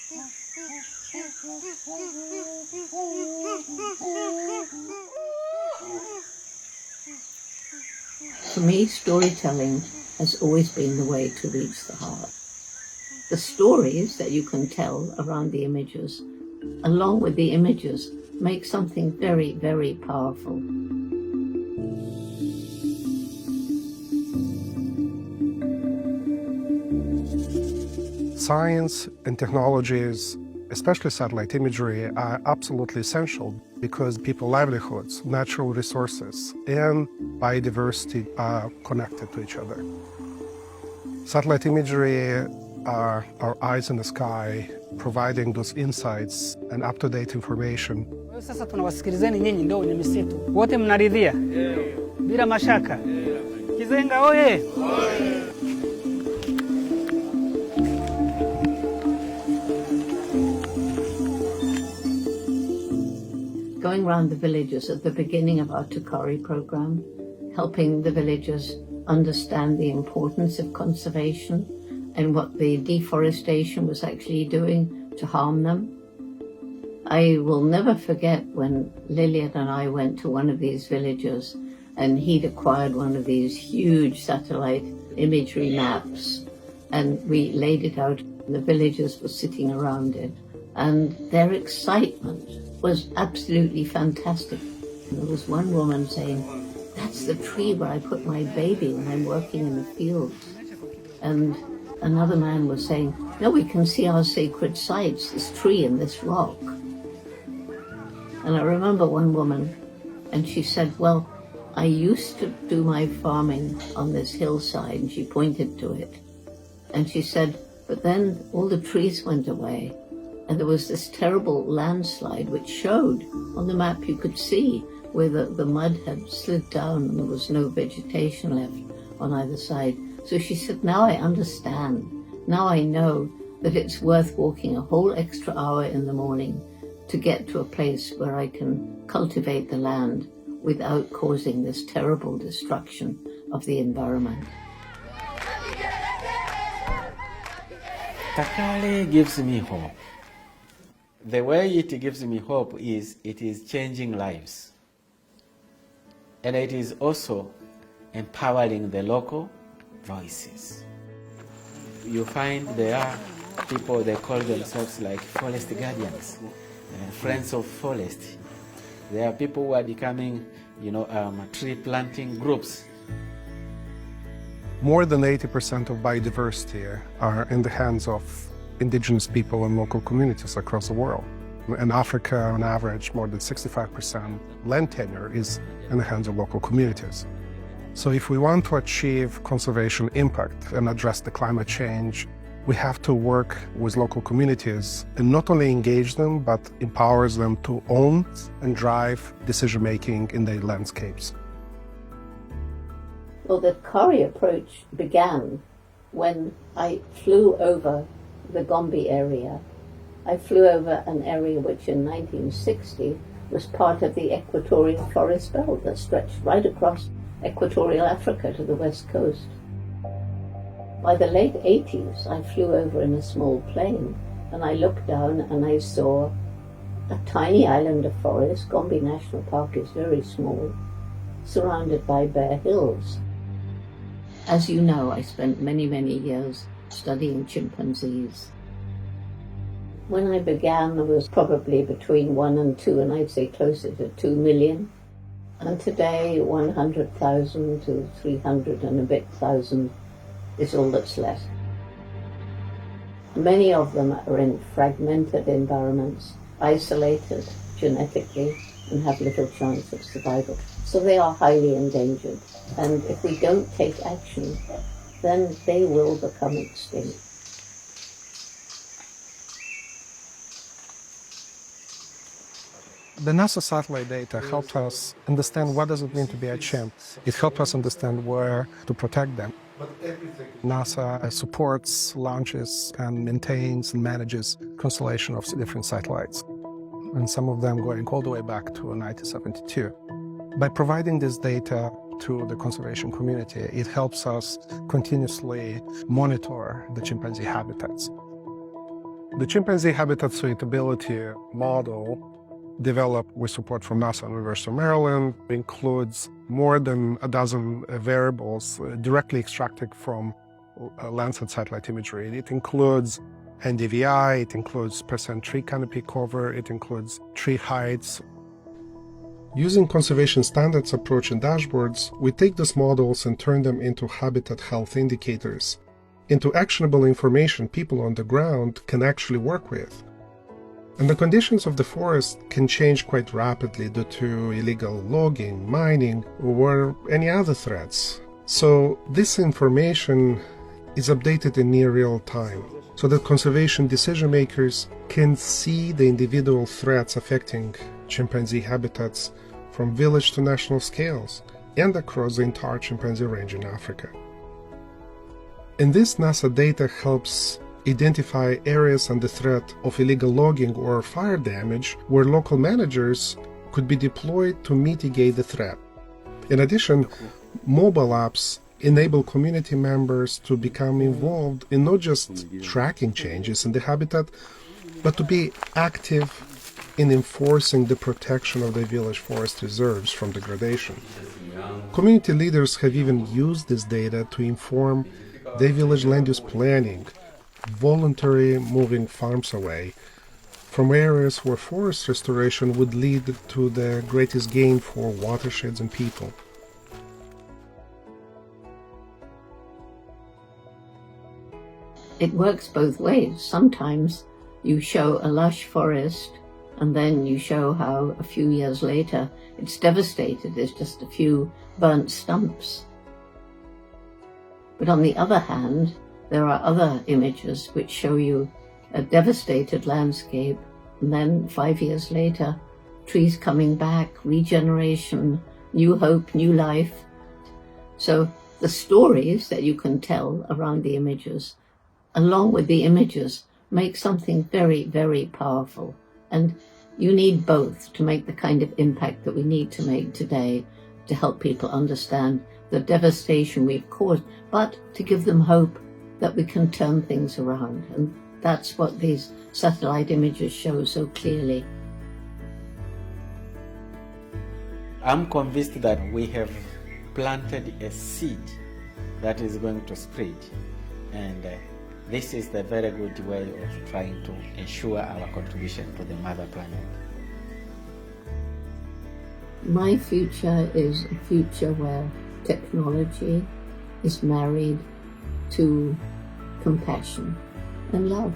For me, storytelling has always been the way to reach the heart. The stories that you can tell around the images, along with the images, make something very, very powerful. Science and technologies, especially satellite imagery, are absolutely essential because people's livelihoods, natural resources, and biodiversity are connected to each other. Satellite imagery are our eyes in the sky, providing those insights and up-to-date information. Sasa tunawasikilizeni nyinyi ndio wenye misitu. Wote mnaridhia? Bila mashaka. Kizenga oye! Going around the villages at the beginning of our Tukari program, helping the villagers understand the importance of conservation and what the deforestation was actually doing to harm them. I will never forget when Lillian and I went to one of these villages and he'd acquired one of these huge satellite imagery maps and we laid it out and the villagers were sitting around it and their excitement was absolutely fantastic. There was one woman saying, "That's the tree where I put my baby when I'm working in the fields." And another man was saying, "No, we can see our sacred sites, this tree and this rock." And I remember one woman, and she said, "Well, I used to do my farming on this hillside," and she pointed to it. And she said, "But then all the trees went away. And there was this terrible landslide which showed on the map you could see where the mud had slid down and there was no vegetation left on either side." So she said, "Now I understand. Now I know that it's worth walking a whole extra hour in the morning to get to a place where I can cultivate the land without causing this terrible destruction of the environment." Takale gives me hope. The way it gives me hope is it is changing lives. And it is also empowering the local voices. You find there are people, they call themselves like forest guardians, friends of forest. There are people who are becoming, tree planting groups. More than 80% of biodiversity are in the hands of indigenous people and local communities across the world. In Africa, on average, more than 65% land tenure is in the hands of local communities. So if we want to achieve conservation impact and address the climate change, we have to work with local communities and not only engage them, but empowers them to own and drive decision-making in their landscapes. Well, the Kari approach began when I flew over the Gombe area. I flew over an area which in 1960 was part of the equatorial forest belt that stretched right across equatorial Africa to the west coast. By the late 80s, I flew over in a small plane and I looked down and I saw a tiny island of forest. Gombe National Park is very small, surrounded by bare hills. As you know, I spent many, many years studying chimpanzees. When I began, there was probably between 1 and 2, and I'd say closer to 2 million. And today, 100,000 to 300 and a bit thousand is all that's left. Many of them are in fragmented environments, isolated genetically, and have little chance of survival. So they are highly endangered. And if we don't take action, then they will become extinct. The NASA satellite data helped us understand what does it mean to be a chimp. It helped us understand where to protect them. NASA supports, launches, and maintains and manages constellation of different satellites, and some of them going all the way back to 1972. By providing this data to the conservation community, it helps us continuously monitor the chimpanzee habitats. The chimpanzee habitat suitability model, developed with support from NASA and University of Maryland, includes more than a dozen variables directly extracted from Landsat satellite imagery. It includes NDVI, it includes percent tree canopy cover, it includes tree heights. Using conservation standards approach and dashboards, we take these models and turn them into habitat health indicators, into actionable information people on the ground can actually work with. And the conditions of the forest can change quite rapidly due to illegal logging, mining, or any other threats. So this information is updated in near real time, so that conservation decision makers can see the individual threats affecting chimpanzee habitats from village to national scales and across the entire chimpanzee range in Africa. And this NASA data helps identify areas under threat of illegal logging or fire damage where local managers could be deployed to mitigate the threat. In addition, mobile apps enable community members to become involved in not just tracking changes in the habitat, but to be active in enforcing the protection of the village forest reserves from degradation. Community leaders have even used this data to inform their village land use planning, voluntary moving farms away from areas where forest restoration would lead to the greatest gain for watersheds and people. It works both ways. Sometimes you show a lush forest and then you show how a few years later it's devastated. There's just a few burnt stumps. But on the other hand, there are other images which show you a devastated landscape, and then 5 years later, trees coming back, regeneration, new hope, new life. So the stories that you can tell around the images, along with the images, make something very, very powerful. And you need both to make the kind of impact that we need to make today to help people understand the devastation we've caused, but to give them hope that we can turn things around. And that's what these satellite images show so clearly. I'm convinced that we have planted a seed that is going to spread, and this is the very good way of trying to ensure our contribution to the mother planet. My future is a future where technology is married to compassion and love.